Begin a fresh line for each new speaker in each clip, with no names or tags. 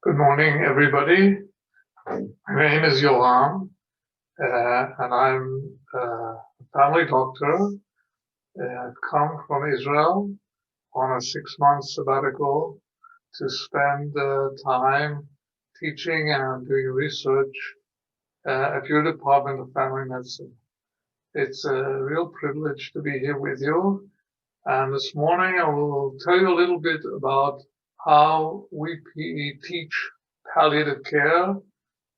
Good morning, everybody. My name is Yoram, and I'm a family doctor. I've come from Israel on a 6-month sabbatical to spend time teaching and doing research at your Department of Family Medicine. It's a real privilege to be here with you. And this morning I will tell you a little bit about how we teach palliative care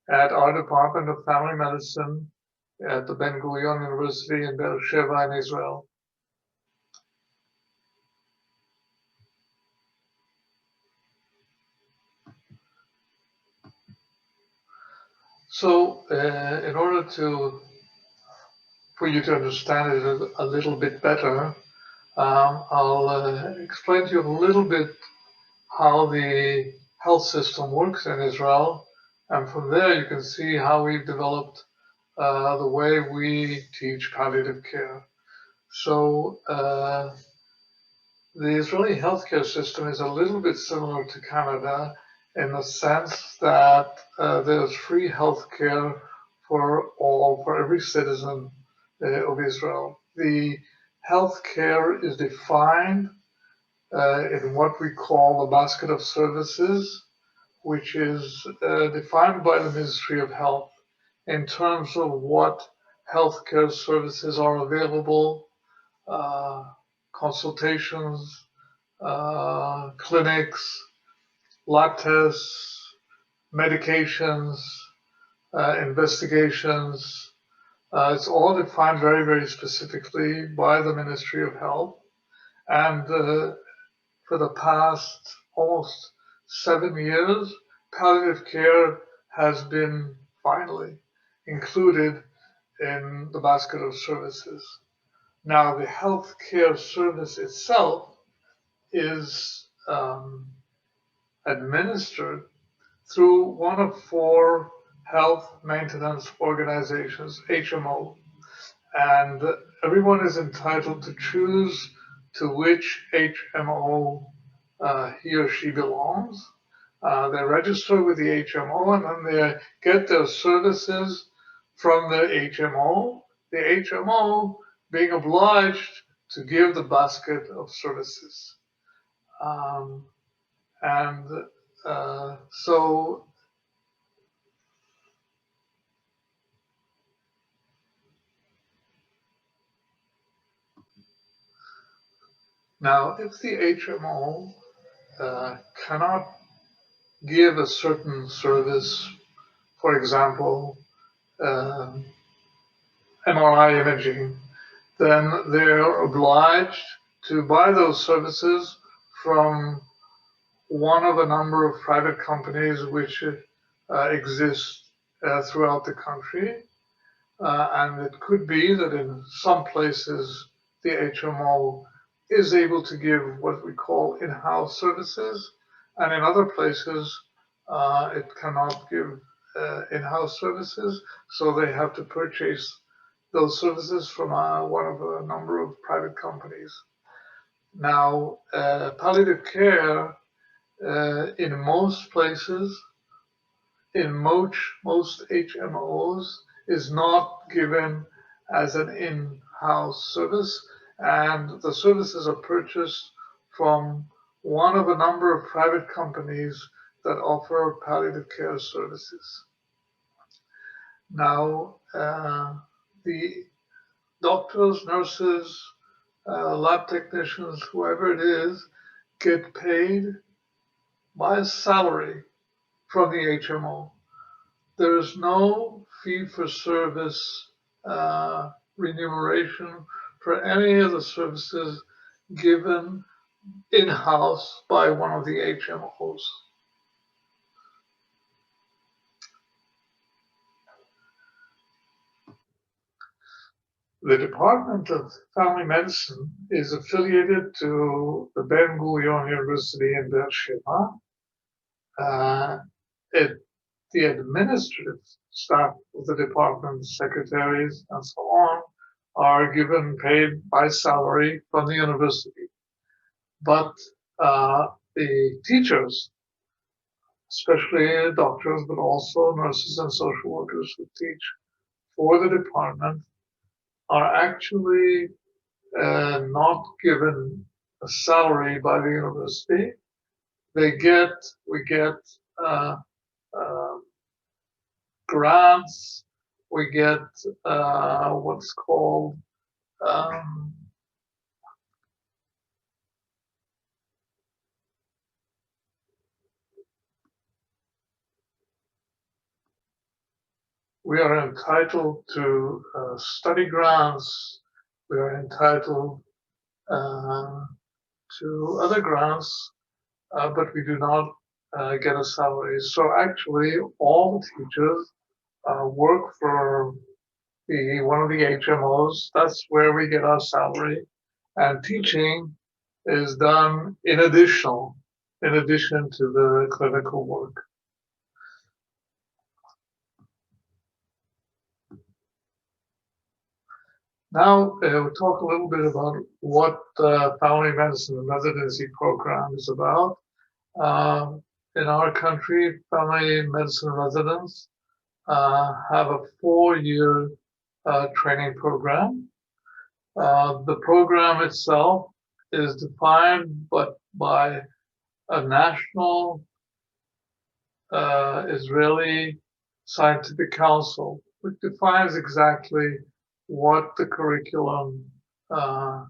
at our Department of Family Medicine at the Ben-Gurion University in Beersheba in Israel. So, in order for you to understand it a little bit better, I'll explain to you a little bit how the health system works in Israel, and from there you can see how we've developed the way we teach palliative care. So, the Israeli healthcare system is a little bit similar to Canada in the sense that there's free healthcare for every citizen of Israel. The healthcare is defined in what we call a basket of services, which is defined by the Ministry of Health in terms of what healthcare services are available, uh, consultations, clinics, lab tests, medications, investigations. It's all defined very, very specifically by the Ministry of Health. And for the past almost 7 years, palliative care has been finally included in the basket of services. Now, the healthcare service itself is administered through one of four health maintenance organizations, HMO, and everyone is entitled to choose to which HMO he or she belongs. They register with the HMO and then they get their services from the HMO, the HMO being obliged to give the basket of services. Um, and so now, if the HMO cannot give a certain service, for example, um MRI imaging, then they're obliged to buy those services from one of a number of private companies which exist throughout the country. And it could be that in some places the HMO is able to give what we call in-house services, and in other places it cannot give in-house services, so they have to purchase those services from one of a number of private companies. Now, palliative care in most places, in most HMOs, is not given as an in-house service, and the services are purchased from one of a number of private companies that offer palliative care services. Now, the doctors, nurses, lab technicians, whoever it is, get paid by a salary from the HMO. There is no fee for service remuneration for any of the services given in-house by one of the HMOs. The Department of Family Medicine is affiliated to the Ben-Gurion University in Beersheba. The administrative staff of the department, secretaries, and so on, are paid by salary from the university. But the teachers, especially doctors, but also nurses and social workers who teach for the department, are actually not given a salary by the university. We get uh, uh, grants, we get what's called um, we are entitled to study grants, we are entitled uh, to other grants, but we do not get a salary. So actually, all the teachers work for one of the HMOs. That's where we get our salary, and teaching is done in addition to the clinical work. Now we'll talk a little bit about what the family medicine residency program is about. In our country, family medicine residents have a 4-year training program. The program itself is defined but by a national Israeli Scientific Council, which defines exactly what the curriculum uh,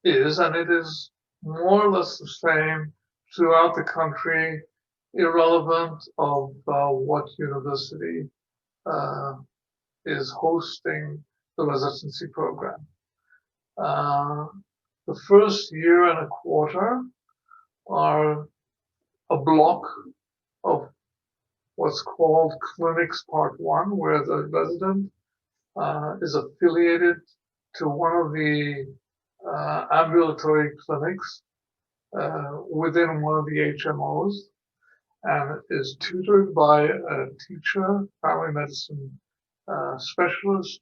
is, and it is more or less the same throughout the country, irrelevant of what university uh, is hosting the residency program. The first year and a quarter are a block of what's called Clinics Part 1, where the resident is affiliated to one of the ambulatory clinics within one of the HMOs and is tutored by a teacher, family medicine specialist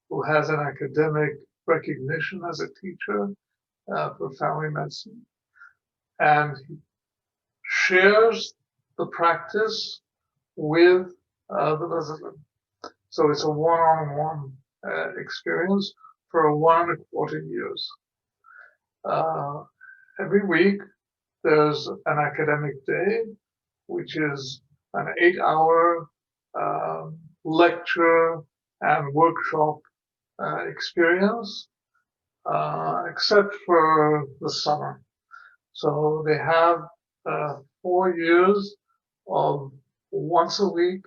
who has an academic recognition as a teacher for family medicine. And he shares the practice with the resident. So it's a one-on-one experience for 1.25 years. Every week there's an academic day, which is an 8-hour lecture and workshop experience, except for the summer. So they have 4 years of once a week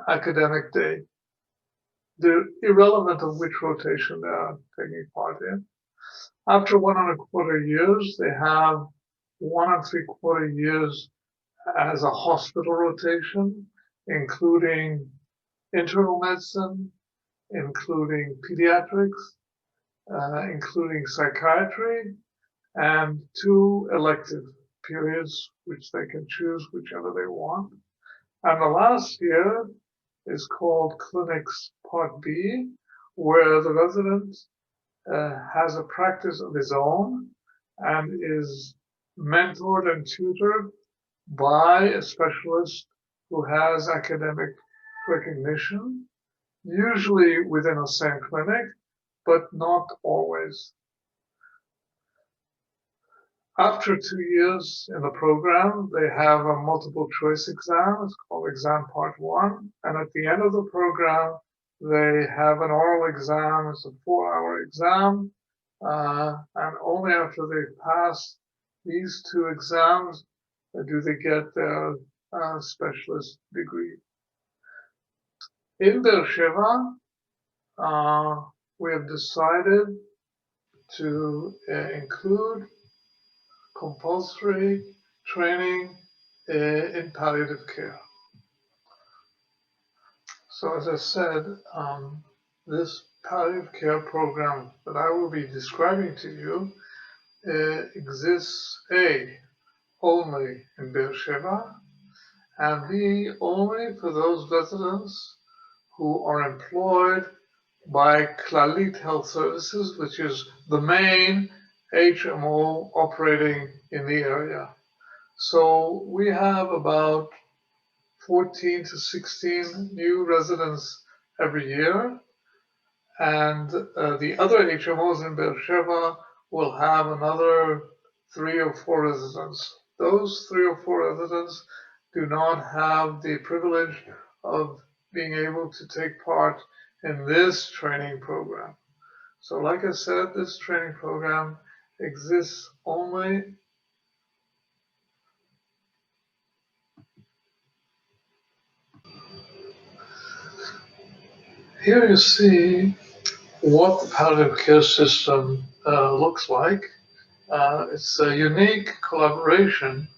academic day. They're irrelevant of which rotation they are taking part in. After 1.25 years, they have 1.75 years as a hospital rotation, including internal medicine, including pediatrics, including psychiatry, and 2 elective periods, which they can choose whichever they want. And the last year is called Clinics Part B, where the resident has a practice of his own and is mentored and tutored by a specialist who has academic recognition, usually within the same clinic, but not always. After 2 years in the program, they have a multiple choice exam. It's called exam part 1. And at the end of the program, they have an oral exam. It's a 4-hour exam. And only after they pass these 2 exams do they get their specialist degree. In Beersheba, we have decided to include compulsory training in palliative care. So as I said, this palliative care program that I will be describing to you exists A, only in Beersheba, and B, only for those residents who are employed by Clalit Health Services, which is the main HMO operating in the area. So we have about 14 to 16 new residents every year, and the other HMOs in Beersheba will have another 3 or 4 residents. Those 3 or 4 residents do not have the privilege of being able to take part in this training program. So, like I said, this training program exists only. Here you see what the palliative care system looks like. It's a unique collaboration,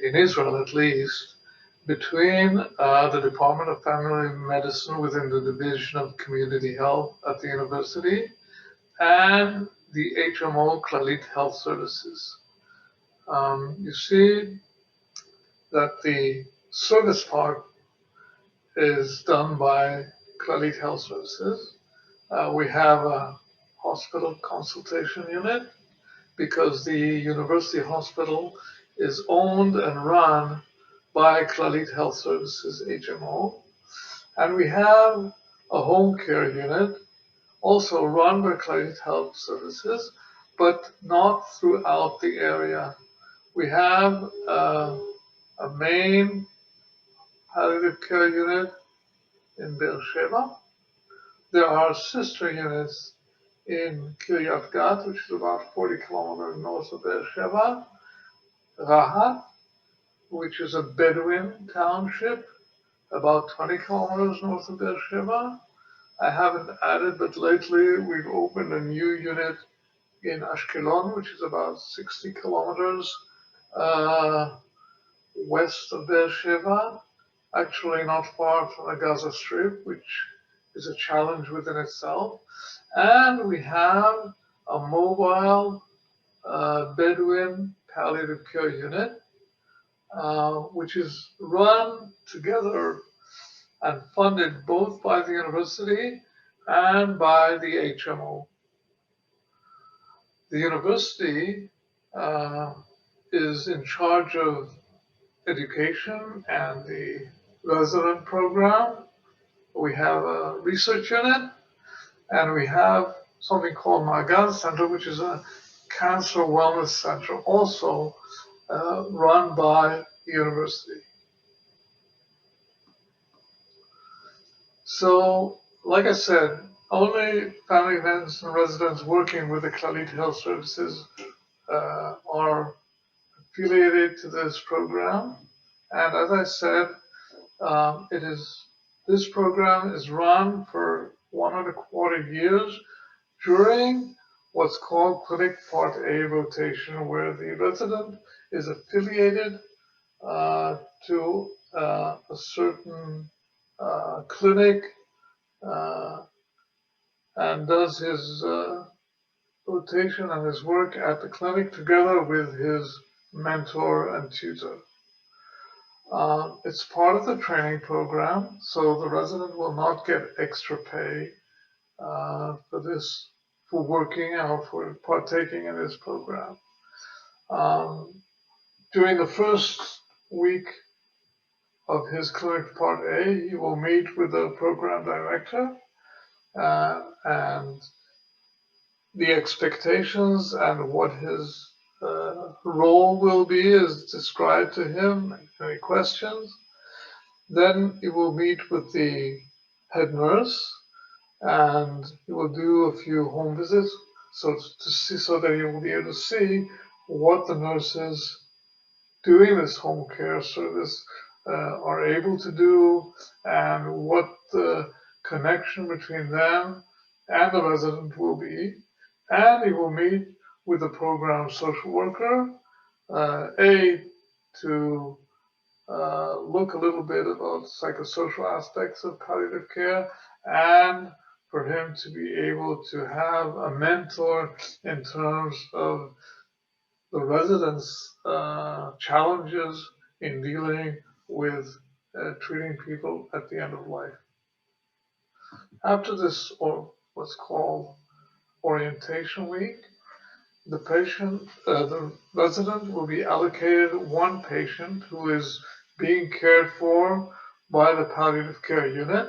in Israel at least, between the Department of Family Medicine within the Division of Community Health at the university and the HMO Clalit Health Services. You see that the service part is done by Clalit Health Services. We have a hospital consultation unit because the university hospital is owned and run by Clalit Health Services HMO. And we have a home care unit also run by Clalit Health Services, but not throughout the area. We have a main palliative care unit in Beersheba. There are sister units in Kiryat Gat, which is about 40 kilometers north of Beersheba, Rahat, which is a Bedouin township, about 20 kilometers north of Beersheba. I haven't added, but lately we've opened a new unit in Ashkelon, which is about 60 kilometers uh, west of Beersheba, actually not far from the Gaza Strip, which is a challenge within itself. And we have a mobile Bedouin palliative care unit, which is run together and funded both by the university and by the HMO. The university uh, is in charge of education and the resident program. We have a research unit, and we have something called Magan Center, which is a cancer wellness center, also run by the university. So, like I said, only family medicine residents working with the Clalit Health Services are affiliated to this program. And as I said, it is this program is run for 1.25 years during what's called Clinic Part A rotation, where the resident is affiliated to a certain clinic uh, and does his rotation and his work at the clinic together with his mentor and tutor. It's part of the training program, so the resident will not get extra pay for this, for working or for partaking in this program. Um, During the first week of his clinic part A, he will meet with the program director and the expectations and what his role will be is described to him. Any questions? Then he will meet with the head nurse and he will do a few home visits so that he will be able to see what the nurses doing this home care service are able to do and what the connection between them and the resident will be. And he will meet with the program social worker, to look a little bit about psychosocial aspects of palliative care and for him to be able to have a mentor in terms of the residents' challenges in dealing with treating people at the end of life. After this, or what's called orientation week, the resident will be allocated one patient who is being cared for by the palliative care unit,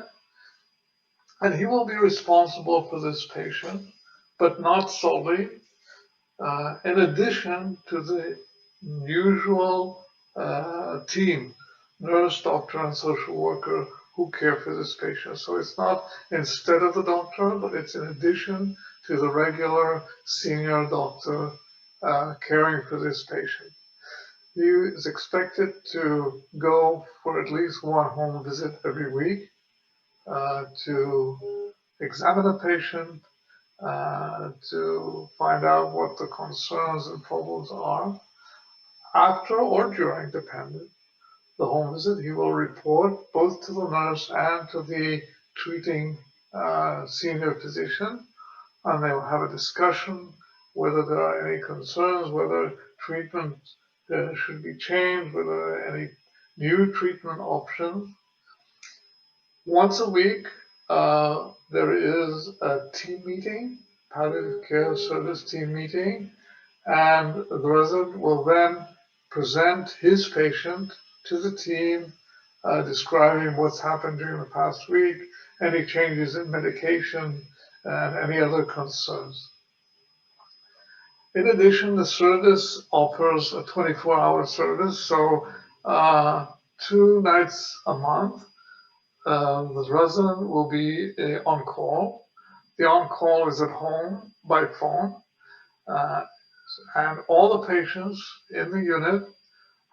and he will be responsible for this patient, but not solely. In addition to the usual team, nurse, doctor, and social worker who care for this patient. So it's not instead of the doctor, but it's in addition to the regular senior doctor caring for this patient. He is expected to go for at least one home visit every week to examine a patient, to find out what the concerns and problems are. After or during, depending, the home visit, he will report both to the nurse and to the treating senior physician, and they will have a discussion whether there are any concerns, whether treatment should be changed, whether there are any new treatment options. Once a week, there is a team meeting, palliative care service team meeting, and the resident will then present his patient to the team, describing what's happened during the past week, any changes in medication, and any other concerns. In addition, the service offers a 24-hour service, so 2 nights a month, the resident will be on call. The on call is at home by phone, uh, and all the patients in the unit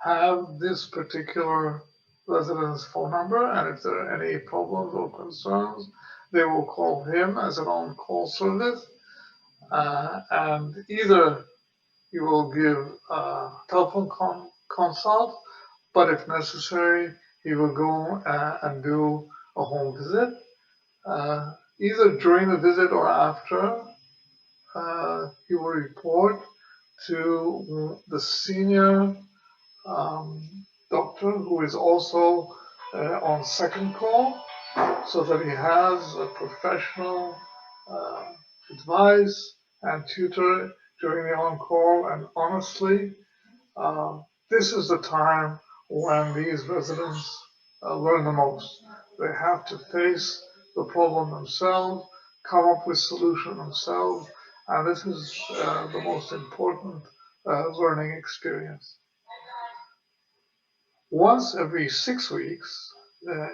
have this particular resident's phone number, and if there are any problems or concerns, they will call him as an on-call service, and either he will give a telephone consult, but if necessary, he will go and do a home visit, either during the visit or after. He will report to the senior doctor who is also on second call, so that he has a professional uh, advice and tutor during the on-call. And honestly, this is the time when these residents learn the most. They have to face the problem themselves, come up with solution themselves, and this is the most important learning experience. Once every 6 weeks,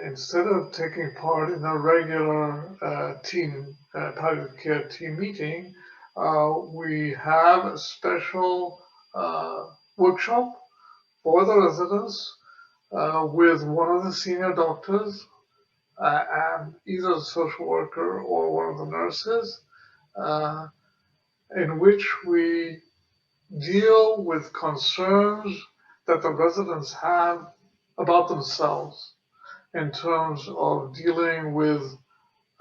instead of taking part in a regular palliative care team meeting, we have a special workshop for the residents with one of the senior doctors and either a social worker or one of the nurses, uh, in which we deal with concerns that the residents have about themselves in terms of dealing with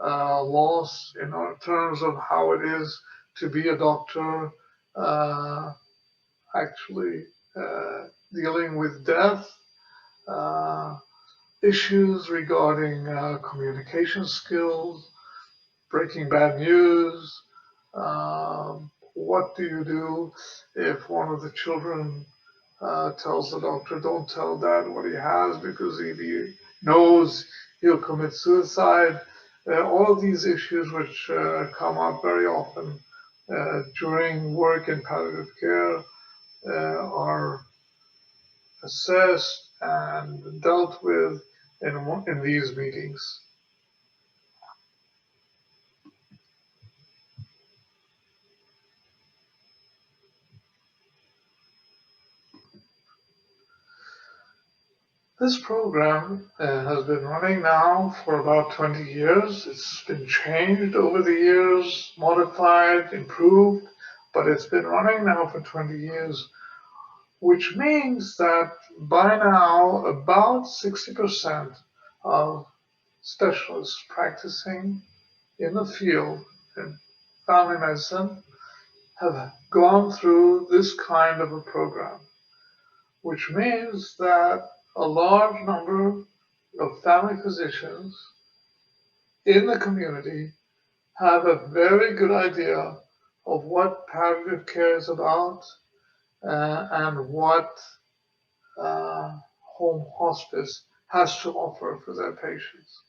loss, in terms of how it is to be a doctor, uh, actually dealing with death, uh, issues regarding communication skills, breaking bad news. What do you do if one of the children tells the doctor, don't tell dad what he has because if he knows he'll commit suicide? All of these issues which come up very often during work in palliative care are assessed and dealt with in these meetings. This program has been running now for about 20 years. It's been changed over the years, modified, improved, but it's been running now for 20 years, which means that by now about 60% of specialists practicing in the field in family medicine have gone through this kind of a program, which means that a large number of family physicians in the community have a very good idea of what palliative care is about and what uh, home hospice has to offer for their patients.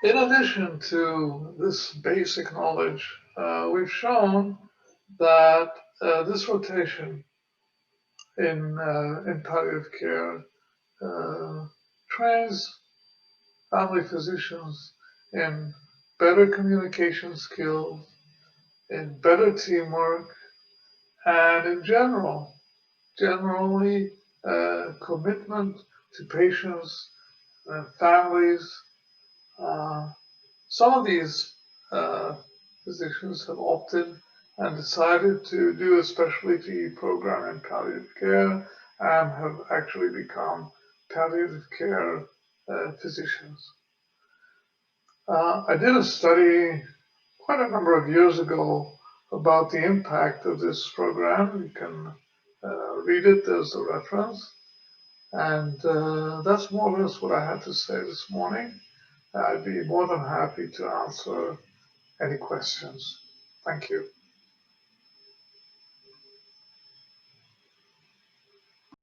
In addition to this basic knowledge, we've shown that this rotation in palliative care trains family physicians in better communication skills, in better teamwork, and in generally commitment to patients and families. Uh, some of these uh, physicians have opted and decided to do a specialty program in palliative care and have actually become palliative care physicians. I did a study quite a number of years ago about the impact of this program. You can read it as a reference. And that's more or less what I had to say this morning. I'd be more than happy to answer any questions. Thank you.